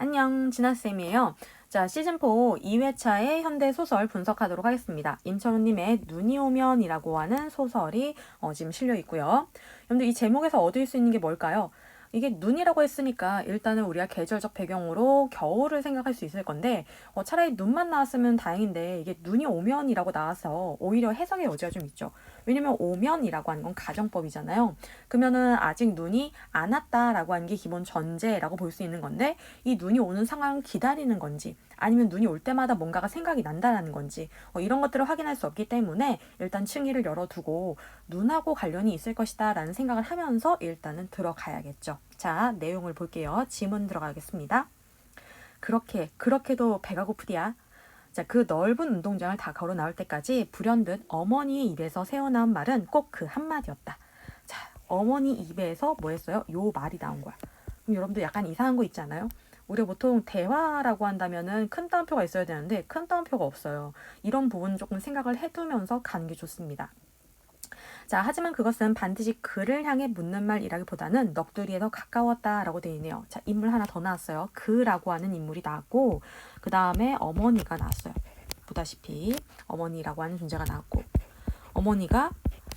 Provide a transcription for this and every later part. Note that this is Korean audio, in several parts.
안녕, 진아쌤이에요. 자, 시즌4 2회차의 현대소설 분석하도록 하겠습니다. 임철우님의 눈이 오면이라고 하는 소설이 지금 실려 있고요. 여러분들 이 제목에서 얻을 수 있는 게 뭘까요? 이게 눈이라고 했으니까 일단은 우리가 계절적 배경으로 겨울을 생각할 수 있을 건데 차라리 눈만 나왔으면 다행인데 이게 눈이 오면이라고 나와서 오히려 해석의 여지가 좀 있죠. 왜냐면 오면이라고 하는 건 가정법이잖아요. 그러면은 아직 눈이 안 왔다라고 하는 게 기본 전제라고 볼 수 있는 건데 이 눈이 오는 상황을 기다리는 건지 아니면 눈이 올 때마다 뭔가가 생각이 난다라는 건지 이런 것들을 확인할 수 없기 때문에 일단 층위를 열어두고 눈하고 관련이 있을 것이다 라는 생각을 하면서 일단은 들어가야겠죠. 자, 내용을 볼게요. 지문 들어가겠습니다. 그렇게도 배가 고프디야. 자, 그 넓은 운동장을 다 걸어 나올 때까지 불현듯 어머니의 입에서 새어나온 말은 꼭 그 한마디였다. 자, 어머니 입에서 뭐 했어요? 요 말이 나온 거야. 그럼 여러분들 약간 이상한 거 있지 않아요? 우리가 보통 대화라고 한다면은 큰 따옴표가 있어야 되는데 큰 따옴표가 없어요. 이런 부분 조금 생각을 해두면서 가는 게 좋습니다. 자, 하지만 그것은 반드시 그를 향해 묻는 말이라기보다는 넋두리에 더 가까웠다라고 되어 있네요. 자, 인물 하나 더 나왔어요. 그라고 하는 인물이 나왔고 그 다음에 어머니가 나왔어요. 보다시피 어머니라고 하는 존재가 나왔고 어머니가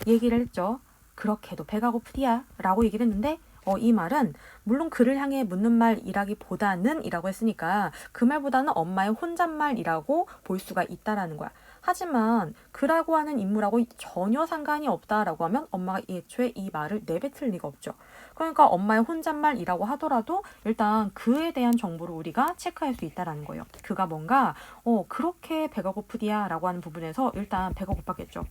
얘기를 했죠. 그렇게도 배가 고프디야 라고 얘기를 했는데 이 말은 물론 그를 향해 묻는 말이라기보다는 이라고 했으니까 그 말보다는 엄마의 혼잣말이라고 볼 수가 있다라는 거야. 하지만 그라고 하는 인물하고 전혀 상관이 없다라고 하면 엄마가 애초에 이 말을 내뱉을 리가 없죠. 그러니까 엄마의 혼잣말이라고 하더라도 일단 그에 대한 정보를 우리가 체크할 수 있다라는 거예요. 그가 뭔가 그렇게 배가 고프디야 라고 하는 부분에서 일단 배가 고팠겠죠.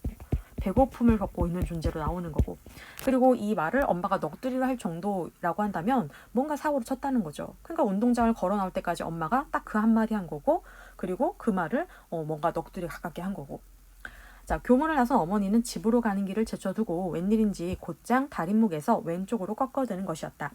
배고픔을 겪고 있는 존재로 나오는 거고, 그리고 이 말을 엄마가 넋두리로 할 정도라고 한다면 뭔가 사고를 쳤다는 거죠. 그러니까 운동장을 걸어 나올 때까지 엄마가 딱 그 한마디 한 거고, 그리고 그 말을 뭔가 넋두리 가깝게 한 거고. 자, 교문을 나선 어머니는 집으로 가는 길을 제쳐두고 웬일인지 곧장 다림목에서 왼쪽으로 꺾어드는 것이었다.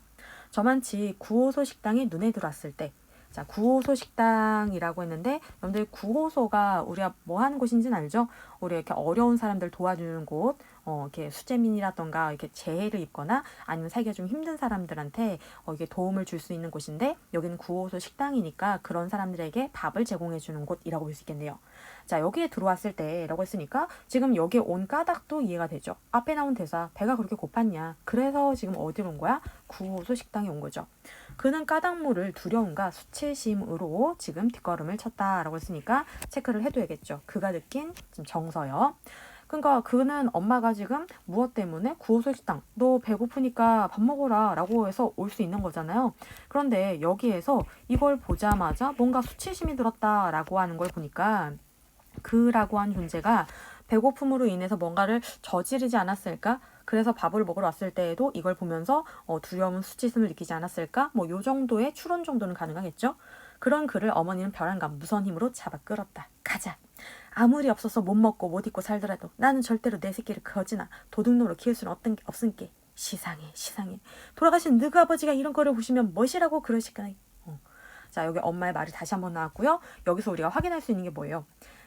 저만치 구호소 식당이 눈에 들어왔을 때, 자, 구호소 식당이라고 했는데 여러분들 구호소가 우리가 뭐 하는 곳인지는 알죠? 우리 이렇게 어려운 사람들 도와주는 곳, 이렇게 수재민이라던가 이렇게 재해를 입거나 아니면 살기가 좀 힘든 사람들한테 이게 도움을 줄 수 있는 곳인데 여기는 구호소 식당이니까 그런 사람들에게 밥을 제공해 주는 곳이라고 볼 수 있겠네요. 자, 여기에 들어왔을 때라고 했으니까 지금 여기에 온 까닭도 이해가 되죠. 앞에 나온 대사, 배가 그렇게 고팠냐? 그래서 지금 어디로 온 거야? 구호소 식당에 온 거죠. 그는 까닭모를 두려움과 수치심으로 지금 뒷걸음을 쳤다라고 했으니까 체크를 해둬야겠죠. 그가 느낀 정서요. 그러니까 그는 엄마가 지금 무엇 때문에 구호소 식당 너 배고프니까 밥 먹어라 라고 해서 올 수 있는 거잖아요. 그런데 여기에서 이걸 보자마자 뭔가 수치심이 들었다라고 하는 걸 보니까 그라고 한 존재가 배고픔으로 인해서 뭔가를 저지르지 않았을까? 그래서 밥을 먹으러 왔을 때에도 이걸 보면서 두려움, 수치심을 느끼지 않았을까? 뭐 요 정도의 추론 정도는 가능하겠죠? 그런 그를 어머니는 벼랑간 무서운 힘으로 잡아 끌었다. 가자. 아무리 없어서 못 먹고 못 입고 살더라도 나는 절대로 내 새끼를 거지나 도둑놈으로 키울 수는 없은게. 시상해. 돌아가신 너그 아버지가 이런 거를 보시면 멋이라고 그러실까? 자, 여기 엄마의 말이 다시 한번 나왔고요. 여기서 우리가 확인할 수 있는 게 뭐예요?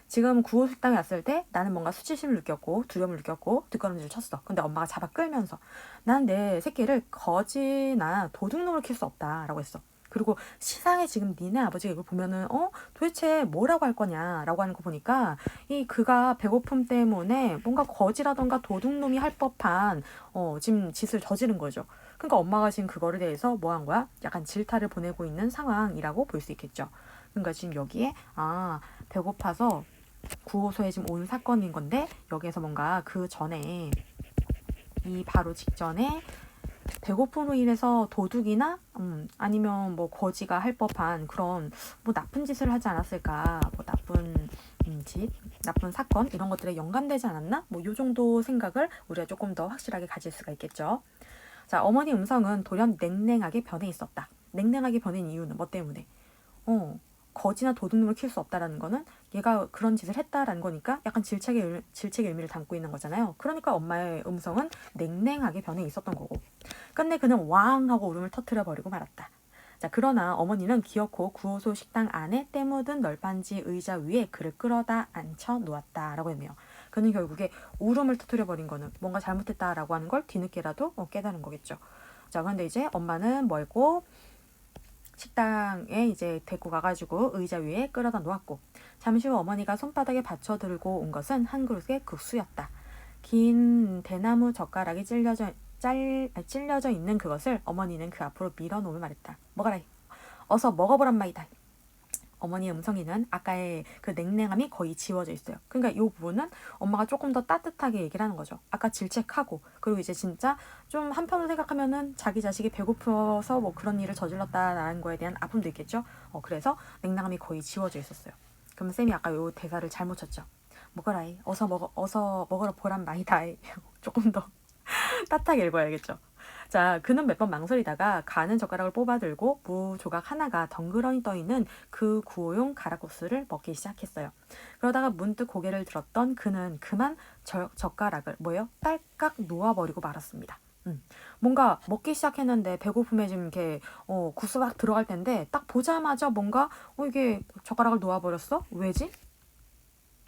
지금 구호 식당에 왔을 때 나는 뭔가 수치심을 느꼈고 두려움을 느꼈고 뒷걸음질을 쳤어. 근데 엄마가 잡아 끌면서 난 내 새끼를 거지나 도둑놈을 키울 수 없다라고 했어. 그리고 시상에 지금 니네 아버지가 이걸 보면은 도대체 뭐라고 할 거냐라고 하는 거 보니까 이 그가 배고픔 때문에 뭔가 거지라던가 도둑놈이 할 법한 지금 짓을 저지른 거죠. 그러니까 엄마가 지금 그거를 대해서 뭐 한 거야? 약간 질타를 보내고 있는 상황이라고 볼 수 있겠죠. 그러니까 지금 여기에 배고파서 구호소에 지금 온 사건인 건데 여기에서 뭔가 그 전에 이 바로 직전에 배고픔으로 인해서 도둑이나 아니면 뭐 거지가 할 법한 그런 뭐 나쁜 짓을 하지 않았을까, 뭐 나쁜 짓, 나쁜 사건 이런 것들에 연관되지 않았나, 뭐 요 정도 생각을 우리가 조금 더 확실하게 가질 수가 있겠죠. 자, 어머니 음성은 돌연 냉랭하게 변해 있었다. 냉랭하게 변한 이유는 뭐 때문에? 거지나 도둑놈을 키울 수 없다라는 거는 얘가 그런 짓을 했다라는 거니까 약간 질책의 의미를 담고 있는 거잖아요. 그러니까 엄마의 음성은 냉랭하게 변해 있었던 거고. 끝내 그는 왕 하고 울음을 터뜨려 버리고 말았다. 자, 그러나 어머니는 기어코 구호소 식당 안에 때 묻은 널빤지 의자 위에 그를 끌어다 앉혀 놓았다라고 했네요. 그는 결국에 울음을 터뜨려 버린 거는 뭔가 잘못했다라고 하는 걸 뒤늦게라도 깨달은 거겠죠. 자, 그런데 이제 엄마는 뭐 했고, 식당에 이제 데리고 가가지고 의자 위에 끌어다 놓았고 잠시 후 어머니가 손바닥에 받쳐 들고 온 것은 한 그릇의 국수였다. 긴 대나무 젓가락이 찔려져 있는 그것을 어머니는 그 앞으로 밀어놓으며 말했다. 먹어라. 어서 먹어보란 말이다. 어머니의 음성에는 아까의 그 냉랭함이 거의 지워져 있어요. 그러니까 이 부분은 엄마가 조금 더 따뜻하게 얘기를 하는 거죠. 아까 질책하고 그리고 이제 진짜 좀 한편으로 생각하면은 자기 자식이 배고파서 뭐 그런 일을 저질렀다라는 거에 대한 아픔도 있겠죠. 그래서 냉랭함이 거의 지워져 있었어요. 그럼 쌤이 아까 요 대사를 잘못 쳤죠. 먹어라이. 어서 먹어라 보란 마이다이. 조금 더 따뜻하게 읽어야겠죠. 자, 그는 몇 번 망설이다가 가는 젓가락을 뽑아들고 무 조각 하나가 덩그러니 떠있는 그 구호용 가락국수를 먹기 시작했어요. 그러다가 문득 고개를 들었던 그는 그만 젓가락을 딸깍 놓아버리고 말았습니다. 뭔가 먹기 시작했는데 배고픔에 지금 이렇게 국수 막 들어갈 텐데 딱 보자마자 뭔가 이게 젓가락을 놓아버렸어? 왜지?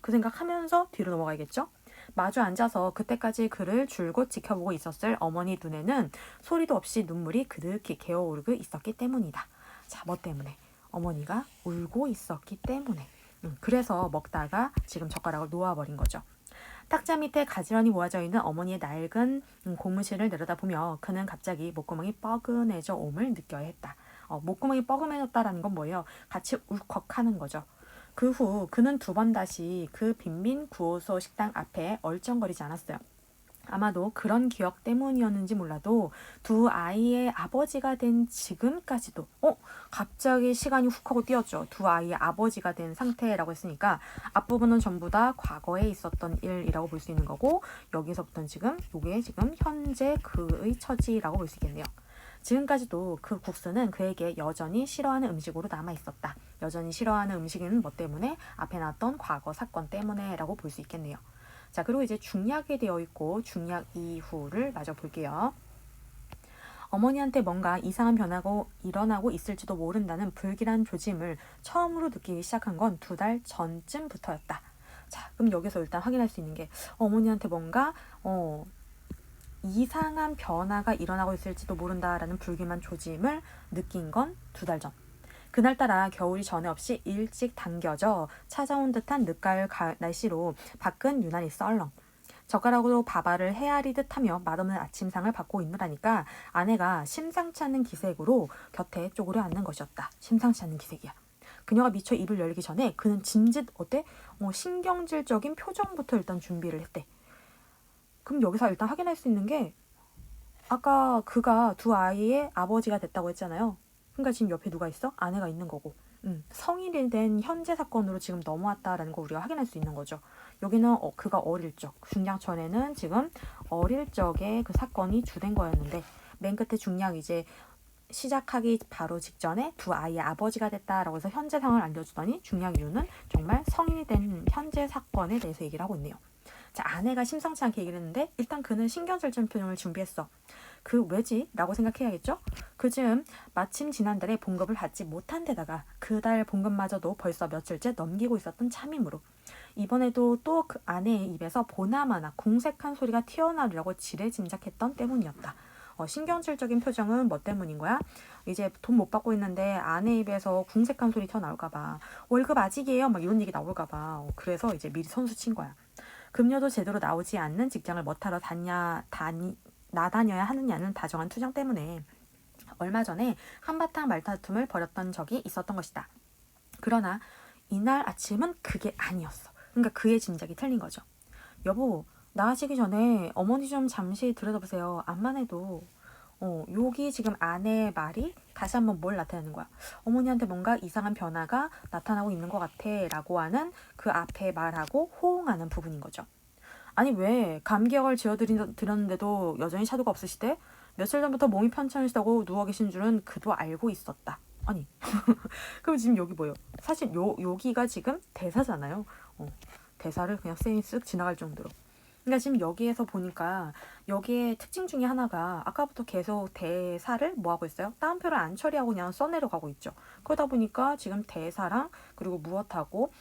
그 생각하면서 뒤로 넘어가야겠죠? 마주 앉아서 그때까지 그를 줄곧 지켜보고 있었을 어머니 눈에는 소리도 없이 눈물이 그득히 개어오르고 있었기 때문이다. 자, 뭐 때문에? 어머니가 울고 있었기 때문에. 그래서 먹다가 지금 젓가락을 놓아버린 거죠. 탁자 밑에 가지런히 모아져 있는 어머니의 낡은 고무실을 내려다보며 그는 갑자기 목구멍이 뻐근해져 옴을 느껴야 했다. 목구멍이 뻐근해졌다라는 건 뭐예요? 같이 울컥하는 거죠. 그 후 그는 두 번 다시 그 빈민 구호소 식당 앞에 얼쩡거리지 않았어요. 아마도 그런 기억 때문이었는지 몰라도 두 아이의 아버지가 된 지금까지도 갑자기 시간이 훅 하고 뛰었죠. 두 아이의 아버지가 된 상태라고 했으니까 앞부분은 전부 다 과거에 있었던 일이라고 볼 수 있는 거고 여기서부터는 지금 이게 지금 현재 그의 처지라고 볼 수 있겠네요. 지금까지도 그 국수는 그에게 여전히 싫어하는 음식으로 남아있었다. 여전히 싫어하는 음식은 뭐 때문에? 앞에 나왔던 과거 사건 때문에 라고 볼 수 있겠네요. 자, 그리고 이제 중략이 되어 있고 중략 이후를 마저 볼게요. 어머니한테 뭔가 이상한 변화가 일어나고 있을지도 모른다는 불길한 조짐을 처음으로 느끼기 시작한 건 2달 전쯤부터였다. 자, 그럼 여기서 일단 확인할 수 있는 게 어머니한테 뭔가 이상한 변화가 일어나고 있을지도 모른다라는 불길한 조짐을 느낀 건 2달 전. 그날따라 겨울이 전에 없이 일찍 당겨져 찾아온 듯한 늦가을 날씨로 밖은 유난히 썰렁. 젓가락으로 밥알을 헤아리듯 하며 맛없는 아침상을 받고 있느라니까 아내가 심상치 않은 기색으로 곁에 쪼그려 앉는 것이었다. 심상치 않은 기색이야. 그녀가 미처 입을 열기 전에 그는 진짓 신경질적인 표정부터 일단 준비를 했대. 그럼 여기서 일단 확인할 수 있는 게 아까 그가 두 아이의 아버지가 됐다고 했잖아요. 그러니까 지금 옆에 누가 있어? 아내가 있는 거고. 성인이 된 현재 사건으로 지금 넘어왔다라는 거 우리가 확인할 수 있는 거죠. 여기는 그가 어릴 적, 중략 전에는 지금 어릴 적에 그 사건이 주된 거였는데 맨 끝에 중략 이제 시작하기 바로 직전에 두 아이의 아버지가 됐다라고 해서 현재 상황을 알려주더니 중략 이유는 정말 성인이 된 현재 사건에 대해서 얘기를 하고 있네요. 자, 아내가 심상치 않게 얘기를 했는데 일단 그는 신경절전 표정을 준비했어. 그 왜지? 라고 생각해야겠죠? 그즈음 마침 지난달에 봉급을 받지 못한 데다가 그달 봉급마저도 벌써 며칠째 넘기고 있었던 참임으로 이번에도 또 그 아내의 입에서 보나마나 궁색한 소리가 튀어나오리라고 지레짐작했던 때문이었다. 신경질적인 표정은 뭐 때문인 거야? 이제 돈 못 받고 있는데 아내 입에서 궁색한 소리 튀어나올까봐 월급 아직이에요 막 이런 얘기 나올까봐 그래서 이제 미리 선수 친 거야. 급료도 제대로 나오지 않는 직장을 뭐하러 나다녀야 하느냐는 다정한 투정 때문에 얼마 전에 한바탕 말다툼을 벌였던 적이 있었던 것이다. 그러나 이날 아침은 그게 아니었어. 그러니까 그의 짐작이 틀린 거죠. 여보, 나가시기 전에 어머니 좀 잠시 들여다보세요. 암만 해도 여기 지금 아내의 말이 다시 한번 뭘 나타내는 거야. 어머니한테 뭔가 이상한 변화가 나타나고 있는 것 같아 라고 하는 그 앞에 말하고 호응하는 부분인 거죠. 아니 왜 감기약을 지어드렸는데도 여전히 차도가 없으시대? 며칠 전부터 몸이 편찮으시다고 누워 계신 줄은 그도 알고 있었다. 아니 그럼 지금 여기 뭐예요? 사실 여기가 지금 대사잖아요. 대사를 그냥 쌤이 쓱 지나갈 정도로. 그러니까 지금 여기에서 보니까 여기에 특징 중에 하나가 아까부터 계속 대사를 뭐 하고 있어요? 따옴표를 안 처리하고 그냥 써내려가고 있죠. 그러다 보니까 지금 대사랑 그리고 무엇하고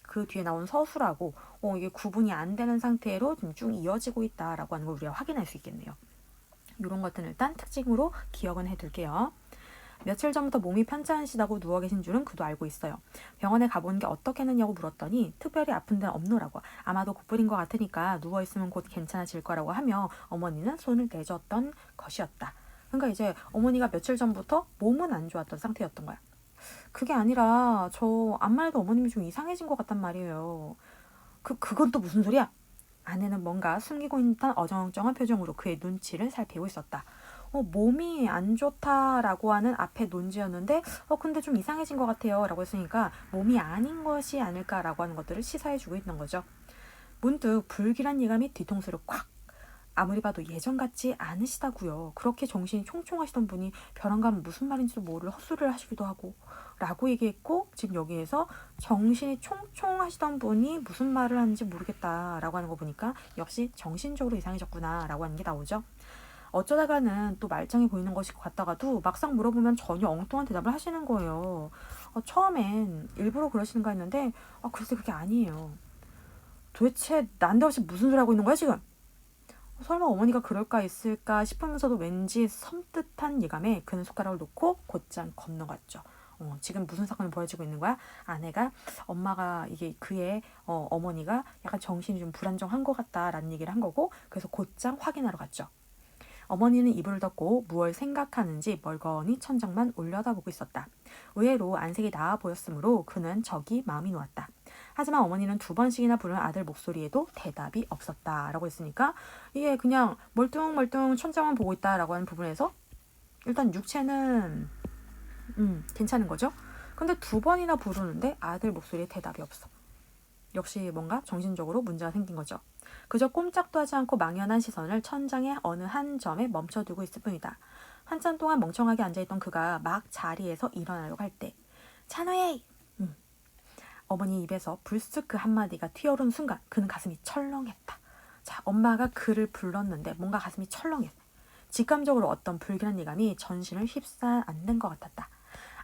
그 뒤에 나온 서술하고 이게 구분이 안 되는 상태로 지금 쭉 이어지고 있다라고 하는 걸 우리가 확인할 수 있겠네요. 이런 것들은 일단 특징으로 기억은 해둘게요. 며칠 전부터 몸이 편찮으시다고 누워 계신 줄은 그도 알고 있어요. 병원에 가보는 게 어떻겠느냐고 물었더니 특별히 아픈 데는 없노라고. 아마도 곧불인 것 같으니까 누워있으면 곧 괜찮아질 거라고 하며 어머니는 손을 내줬던 것이었다. 그러니까 이제 어머니가 며칠 전부터 몸은 안 좋았던 상태였던 거야. 그게 아니라 저 안만 해도 어머님이 좀 이상해진 것 같단 말이에요. 그건 또 무슨 소리야? 아내는 뭔가 숨기고 있는 듯한 어정쩡한 표정으로 그의 눈치를 살피고 있었다. 몸이 안 좋다라고 하는 앞에 논지였는데 근데 좀 이상해진 것 같아요 라고 했으니까 몸이 아닌 것이 아닐까라고 하는 것들을 시사해주고 있는 거죠. 문득 불길한 예감이 뒤통수를 콱. 아무리 봐도 예전 같지 않으시다고요. 그렇게 정신이 총총하시던 분이 벼랑 가면 무슨 말인지도 모를 헛소리를 하시기도 하고 라고 얘기했고, 지금 여기에서 정신이 총총하시던 분이 무슨 말을 하는지 모르겠다라고 하는 거 보니까 역시 정신적으로 이상해졌구나 라고 하는 게 나오죠. 어쩌다가는 또 말짱해 보이는 것이 같다가도 막상 물어보면 전혀 엉뚱한 대답을 하시는 거예요. 처음엔 일부러 그러시는가 했는데 글쎄 그게 아니에요. 도대체 난데없이 무슨 소리 하고 있는 거야 지금? 설마 어머니가 그럴까 있을까 싶으면서도 왠지 섬뜩한 예감에 그는 손가락을 놓고 곧장 건너갔죠. 지금 무슨 사건이 벌어지고 있는 거야? 아내가 엄마가 이게 그의 어머니가 약간 정신이 좀 불안정한 것 같다라는 얘기를 한 거고, 그래서 곧장 확인하러 갔죠. 어머니는 이불을 덮고 무얼 생각하는지 멀거니 천장만 올려다보고 있었다. 의외로 안색이 나아 보였으므로 그는 적이 마음이 놓았다. 하지만 어머니는 2번씩이나 부른 아들 목소리에도 대답이 없었다라고 했으니까 이게 그냥 멀뚱멀뚱 천장만 보고 있다라고 하는 부분에서 일단 육체는 괜찮은 거죠. 근데 2번이나 부르는데 아들 목소리에 대답이 없어. 역시 뭔가 정신적으로 문제가 생긴 거죠. 그저 꼼짝도 하지 않고 망연한 시선을 천장의 어느 한 점에 멈춰두고 있을 뿐이다. 한참 동안 멍청하게 앉아있던 그가 막 자리에서 일어나려고 할 때 찬호예! 어머니 입에서 불쑥 그 한마디가 튀어오른 순간 그는 가슴이 철렁했다. 자, 엄마가 그를 불렀는데 뭔가 가슴이 철렁해. 직감적으로 어떤 불길한 예감이 전신을 휩싸안는 것 같았다.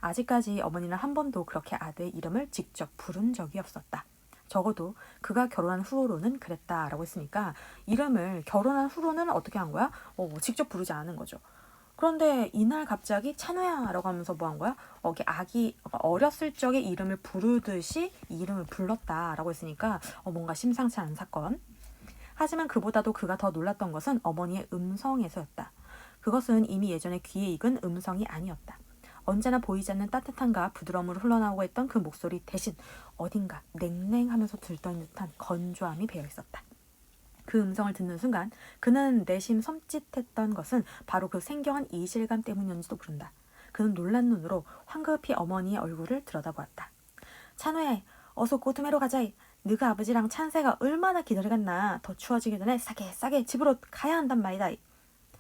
아직까지 어머니는 한 번도 그렇게 아들의 이름을 직접 부른 적이 없었다. 적어도 그가 결혼한 후로는 그랬다라고 했으니까 이름을 결혼한 후로는 어떻게 한 거야? 직접 부르지 않은 거죠. 그런데 이날 갑자기 찬호야 라고 하면서 뭐 한 거야? 아기 어렸을 적에 이름을 부르듯이 이름을 불렀다라고 했으니까 뭔가 심상치 않은 사건. 하지만 그보다도 그가 더 놀랐던 것은 어머니의 음성에서였다. 그것은 이미 예전에 귀에 익은 음성이 아니었다. 언제나 보이지 않는 따뜻함과 부드러움으로 흘러나오고 했던 그 목소리 대신 어딘가 냉랭하면서 들떠있는 듯한 건조함이 배어있었다. 그 음성을 듣는 순간 그는 내심 섬찟했던 것은 바로 그 생경한 이실감 때문이었는지도 모른다. 그는 놀란 눈으로 황급히 어머니의 얼굴을 들여다보았다. 찬호야, 어서 고tum해로 가자. 너가 아버지랑 찬새가 얼마나 기다리겠나. 더 추워지기 전에 싸게 집으로 가야 한단 말이다.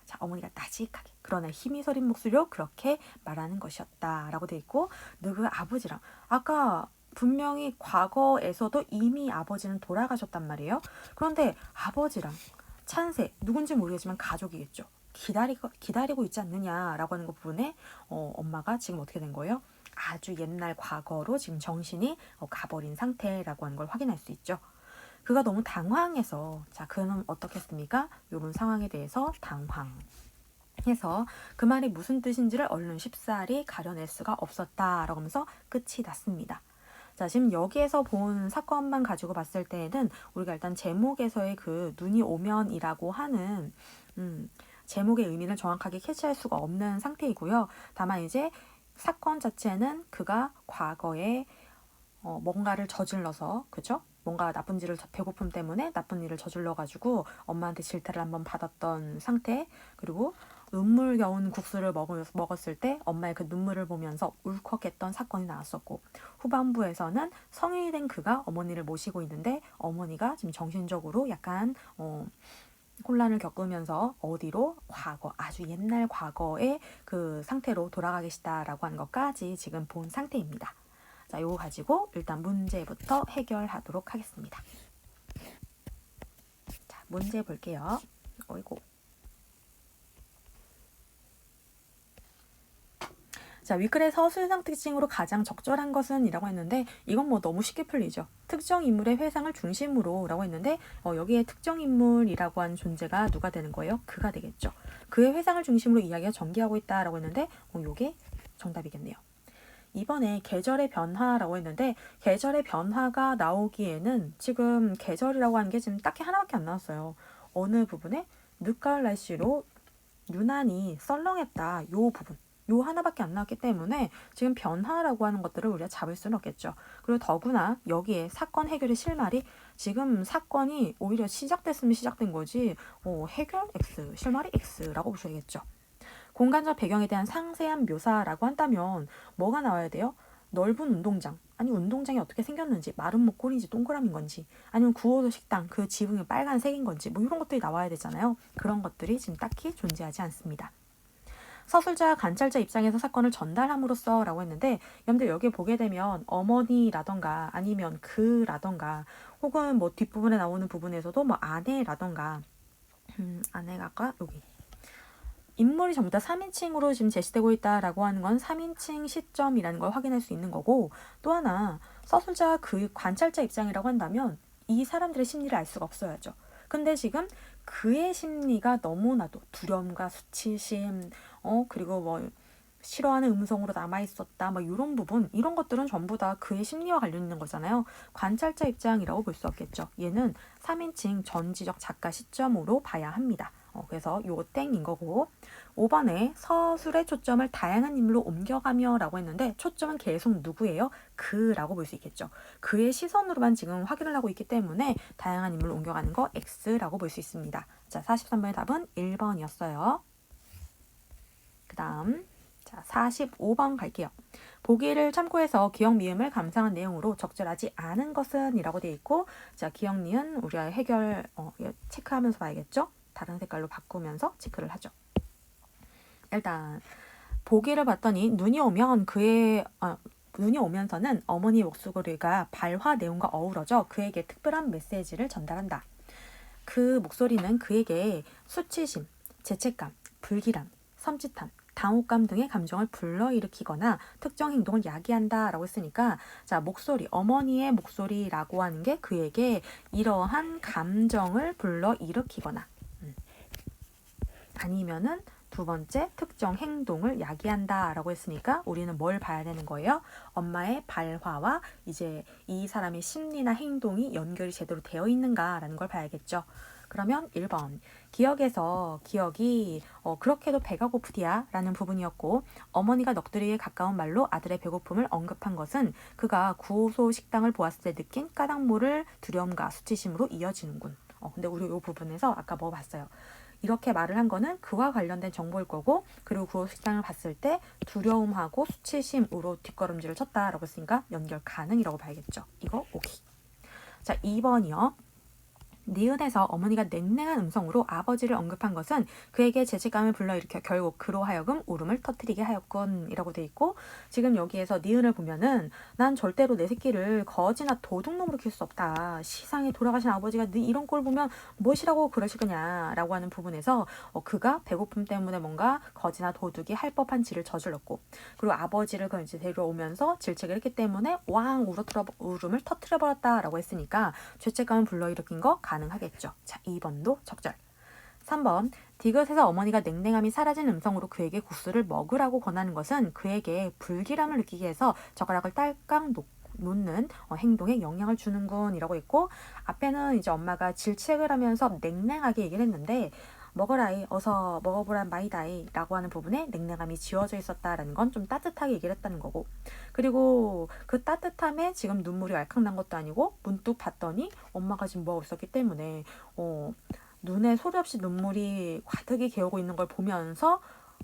자, 어머니가 나직하게 그러나 힘이 서린 목소리로 그렇게 말하는 것이었다라고 돼 있고, 너가 아버지랑 아까 분명히 과거에서도 이미 아버지는 돌아가셨단 말이에요. 그런데 아버지랑 찬새 누군지 모르겠지만 가족이겠죠. 기다리고 있지 않느냐라고 하는 것 부분에 엄마가 지금 어떻게 된 거예요? 아주 옛날 과거로 지금 정신이 가버린 상태라고 하는 걸 확인할 수 있죠. 그가 너무 당황해서, 자, 그는 어떻게 했습니까? 이런 상황에 대해서 당황해서 그 말이 무슨 뜻인지를 얼른 쉽사리 가려낼 수가 없었다라고 하면서 끝이 났습니다. 자, 지금 여기에서 본 사건만 가지고 봤을 때에는 우리가 일단 제목에서의 그 눈이 오면이라고 하는 제목의 의미를 정확하게 캐치할 수가 없는 상태이고요. 다만 이제 사건 자체는 그가 과거에 뭔가를 저질러서, 그죠? 뭔가 나쁜 일을, 배고픔 때문에 나쁜 일을 저질러가지고 엄마한테 질타를 한번 받았던 상태, 그리고 눈물겨운 국수를 먹었을 때 엄마의 그 눈물을 보면서 울컥했던 사건이 나왔었고, 후반부에서는 성인이 된 그가 어머니를 모시고 있는데 어머니가 지금 정신적으로 약간 혼란을 겪으면서 어디로 과거, 아주 옛날 과거의 그 상태로 돌아가 계시다라고 하는 것까지 지금 본 상태입니다. 자, 요거 가지고 일단 문제부터 해결하도록 하겠습니다. 자, 문제 볼게요. 어이고. 자, 위클의 서술상 특징으로 가장 적절한 것은 이라고 했는데 이건 뭐 너무 쉽게 풀리죠. 특정 인물의 회상을 중심으로 라고 했는데 여기에 특정 인물이라고 하는 존재가 누가 되는 거예요? 그가 되겠죠. 그의 회상을 중심으로 이야기가 전개하고 있다라고 했는데 요게 정답이겠네요. 이번에 계절의 변화라고 했는데 계절의 변화가 나오기에는 지금 계절이라고 하는 게 지금 딱히 하나밖에 안 나왔어요. 어느 부분에 늦가을 날씨로 유난히 썰렁했다. 요 부분. 요 하나밖에 안 나왔기 때문에 지금 변화라고 하는 것들을 우리가 잡을 수는 없겠죠. 그리고 더구나 여기에 사건 해결의 실마리 지금 사건이 오히려 시작됐으면 시작된 거지 해결 X, 실마리 X라고 보셔야겠죠. 공간적 배경에 대한 상세한 묘사라고 한다면 뭐가 나와야 돼요? 넓은 운동장. 아니 운동장이 어떻게 생겼는지 마른 목골인지 동그라미인 건지 아니면 9호소 식당 그 지붕이 빨간색인 건지 뭐 이런 것들이 나와야 되잖아요. 그런 것들이 지금 딱히 존재하지 않습니다. 서술자, 관찰자 입장에서 사건을 전달함으로써 라고 했는데 여러분들 여기 보게 되면 어머니라던가 아니면 그라던가 혹은 뭐 뒷부분에 나오는 부분에서도 뭐 아내라던가 아내가 아까 여기 인물이 전부 다 3인칭으로 지금 제시되고 있다라고 하는 건 3인칭 시점이라는 걸 확인할 수 있는 거고 또 하나 서술자 그 관찰자 입장이라고 한다면 이 사람들의 심리를 알 수가 없어야죠. 근데 지금 그의 심리가 너무나도 두려움과 수치심 그리고 뭐 싫어하는 음성으로 남아있었다 뭐 이런 부분 이런 것들은 전부 다 그의 심리와 관련 있는 거잖아요. 관찰자 입장이라고 볼 수 없겠죠. 얘는 3인칭 전지적 작가 시점으로 봐야 합니다. 그래서 요거 땡인 거고 5번에 서술의 초점을 다양한 인물로 옮겨가며 라고 했는데 초점은 계속 누구예요? 그라고 볼 수 있겠죠. 그의 시선으로만 지금 확인을 하고 있기 때문에 다양한 인물로 옮겨가는 거 X라고 볼 수 있습니다. 자, 43번의 답은 1번이었어요. 그 다음 자 45번 갈게요. 보기를 참고해서 기억 미음을 감상한 내용으로 적절하지 않은 것은 이라고 되어 있고 자 기억 니은 우리가 해결 체크하면서 봐야겠죠. 다른 색깔로 바꾸면서 체크를 하죠. 일단 보기를 봤더니 눈이 오면서는 어머니 목소리가 발화 내용과 어우러져 그에게 특별한 메시지를 전달한다. 그 목소리는 그에게 수치심, 죄책감, 불길함, 섬찟함, 당혹감 등의 감정을 불러일으키거나 특정 행동을 야기한다 라고 했으니까 자 목소리, 어머니의 목소리라고 하는 게 그에게 이러한 감정을 불러일으키거나 아니면은 두 번째 특정 행동을 야기한다 라고 했으니까 우리는 뭘 봐야 되는 거예요? 엄마의 발화와 이제 이 사람의 심리나 행동이 연결이 제대로 되어 있는가 라는 걸 봐야겠죠. 그러면 1번 기억이 그렇게도 배가 고프디야 라는 부분이었고 어머니가 넋두리에 가까운 말로 아들의 배고픔을 언급한 것은 그가 9호소 식당을 보았을 때 느낀 까닭 모를 두려움과 수치심으로 이어지는군. 근데 우리 이 부분에서 아까 뭐 봤어요? 이렇게 말을 한 거는 그와 관련된 정보일 거고 그리고 9호 식당을 봤을 때 두려움하고 수치심으로 뒷걸음질을 쳤다라고 했으니까 연결 가능이라고 봐야겠죠. 이거 오케이. 자 2번이요. 니은에서 어머니가 냉랭한 음성으로 아버지를 언급한 것은 그에게 죄책감을 불러일으켜 결국 그로 하여금 울음을 터뜨리게 하였군 이라고 돼 있고 지금 여기에서 니은을 보면은 난 절대로 내 새끼를 거지나 도둑놈으로 키울 수 없다. 시상에 돌아가신 아버지가 네 이런 꼴 보면 무엇이라고 그러실 거냐 라고 하는 부분에서 그가 배고픔 때문에 뭔가 거지나 도둑이 할 법한 짓을 저질렀고 그리고 아버지를 그 이제 데려오면서 질책을 했기 때문에 왕 울음을 터뜨려 버렸다라고 했으니까 죄책감을 불러일으킨 거 가능하겠죠. 자, 2번도 적절. 3번 디귿에서 어머니가 냉랭함이 사라진 음성으로 그에게 국수를 먹으라고 권하는 것은 그에게 불길함을 느끼게 해서 젓가락을 딸깍 놓는 행동에 영향을 주는군 이라고 있고 앞에는 이제 엄마가 질책을 하면서 냉랭하게 얘기를 했는데 먹어라이 어서 먹어보란 마이다이 라고 하는 부분에 냉랭함이 지워져 있었다라는 건 좀 따뜻하게 얘기를 했다는 거고 그리고 그 따뜻함에 지금 눈물이 왈칵 난 것도 아니고 문득 봤더니 엄마가 지금 뭐하고 있었기 때문에 눈에 소리 없이 눈물이 가득히 개오고 있는 걸 보면서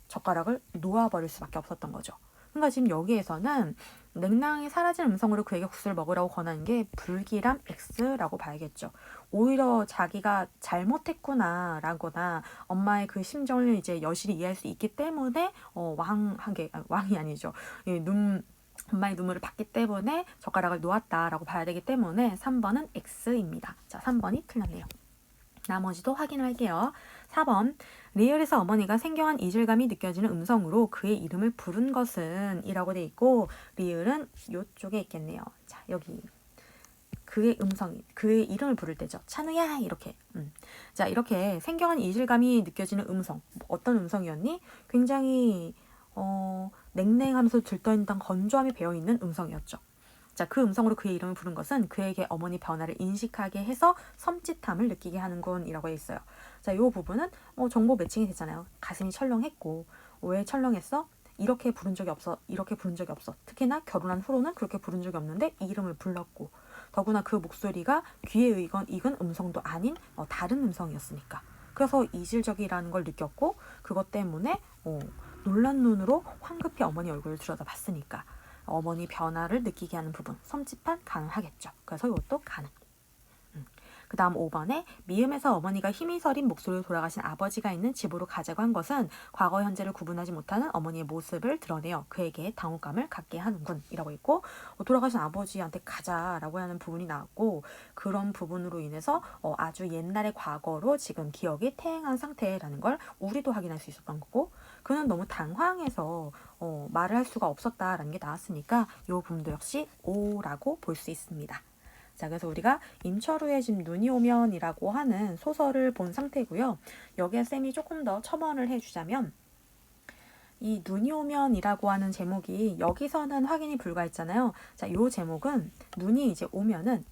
젓가락을 놓아버릴 수밖에 없었던 거죠. 그러니까 지금 여기에서는 냉랑이 사라진 음성으로 그에게 국수를 먹으라고 권하는 게 불길함 X라고 봐야겠죠. 오히려 자기가 잘못했구나 라거나 엄마의 그 심정을 이제 여실히 이해할 수 있기 때문에 왕이 아니죠. 엄마의 눈물을 봤기 때문에 젓가락을 놓았다라고 봐야 되기 때문에 3번은 X입니다. 자, 3번이 틀렸네요. 나머지도 확인을 할게요. 4번 리을에서 어머니가 생경한 이질감이 느껴지는 음성으로 그의 이름을 부른 것은 이라고 돼 있고 리을은 이쪽에 있겠네요. 자 여기 그의 이름을 부를 때죠. 찬우야 이렇게 자 이렇게 생경한 이질감이 느껴지는 음성 어떤 음성이었니? 굉장히 냉랭하면서 들떠있는 건조함이 배어있는 음성이었죠. 자, 그 음성으로 그의 이름을 부른 것은 그에게 어머니 변화를 인식하게 해서 섬찟함을 느끼게 하는군이라고 해 있어요. 자, 이 부분은 정보 매칭이 되잖아요. 가슴이 철렁했고, 왜 철렁했어? 이렇게 부른 적이 없어. 이렇게 부른 적이 없어. 특히나 결혼한 후로는 그렇게 부른 적이 없는데 이 이름을 불렀고, 더구나 그 목소리가 귀에 익은 음성도 아닌 다른 음성이었으니까. 그래서 이질적이라는 걸 느꼈고, 그것 때문에 놀란 눈으로 황급히 어머니 얼굴을 들여다봤으니까 어머니 변화를 느끼게 하는 부분, 섬찟한 가능하겠죠. 그래서 이것도 가능. 그 다음 5번에 미음에서 어머니가 힘이 서린 목소리로 돌아가신 아버지가 있는 집으로 가자고 한 것은 과거 현재를 구분하지 못하는 어머니의 모습을 드러내어 그에게 당혹감을 갖게 하는군 이라고 있고, 돌아가신 아버지한테 가자라고 하는 부분이 나왔고, 그런 부분으로 인해서 아주 옛날의 과거로 지금 기억이 퇴행한 상태라는 걸 우리도 확인할 수 있었던 거고, 그는 너무 당황해서 말을 할 수가 없었다라는 게 나왔으니까 이 부분도 역시 O라고 볼 수 있습니다. 자, 그래서 우리가 임철우의 집 눈이 오면이라고 하는 소설을 본 상태고요. 여기에 쌤이 조금 더 첨언을 해주자면, 이 눈이 오면이라고 하는 제목이 여기서는 확인이 불가했잖아요. 자, 이 제목은 눈이 이제 오면은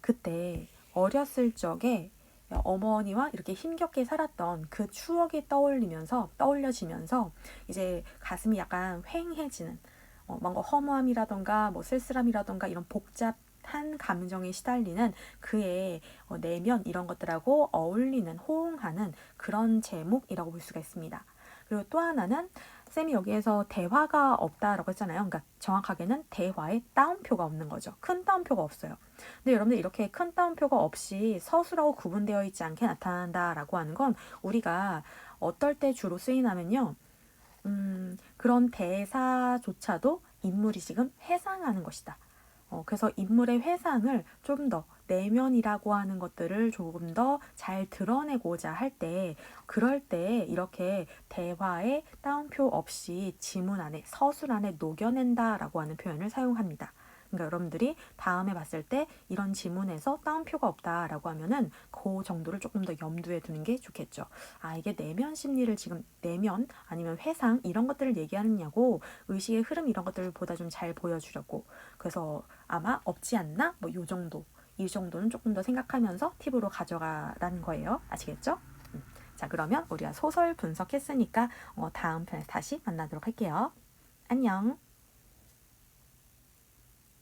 그때 어렸을 적에 어머니와 이렇게 힘겹게 살았던 그 추억이 떠올려지면서 이제 가슴이 약간 휑해지는 뭔가 허무함이라던가 뭐 쓸쓸함이라던가 이런 복잡한 감정에 시달리는 그의 내면 이런 것들하고 어울리는 호응하는 그런 제목이라고 볼 수가 있습니다. 그리고 또 하나는 쌤이 여기에서 대화가 없다라고 했잖아요. 그러니까 정확하게는 대화에 따옴표가 없는 거죠. 큰 따옴표가 없어요. 근데 여러분들 이렇게 큰 따옴표가 없이 서술하고 구분되어 있지 않게 나타난다라고 하는 건 우리가 어떨 때 주로 쓰이냐면요. 그런 대사조차도 인물이 지금 회상하는 것이다. 그래서 인물의 회상을 좀 더 내면이라고 하는 것들을 조금 더 잘 드러내고자 할 때, 그럴 때 이렇게 대화에 따옴표 없이 지문 안에, 서술 안에 녹여낸다라고 하는 표현을 사용합니다. 그러니까 여러분들이 다음에 봤을 때 이런 지문에서 따옴표가 없다라고 하면은 그 정도를 조금 더 염두에 두는 게 좋겠죠. 아, 이게 내면 심리를 지금 내면 아니면 회상 이런 것들을 얘기하느냐고 의식의 흐름 이런 것들을 보다 좀 잘 보여주려고. 그래서 아마 없지 않나? 뭐 요 정도. 이 정도는 조금 더 생각하면서 팁으로 가져가라는 거예요. 아시겠죠? 자, 그러면 우리가 소설 분석했으니까 다음 편에서 다시 만나도록 할게요. 안녕.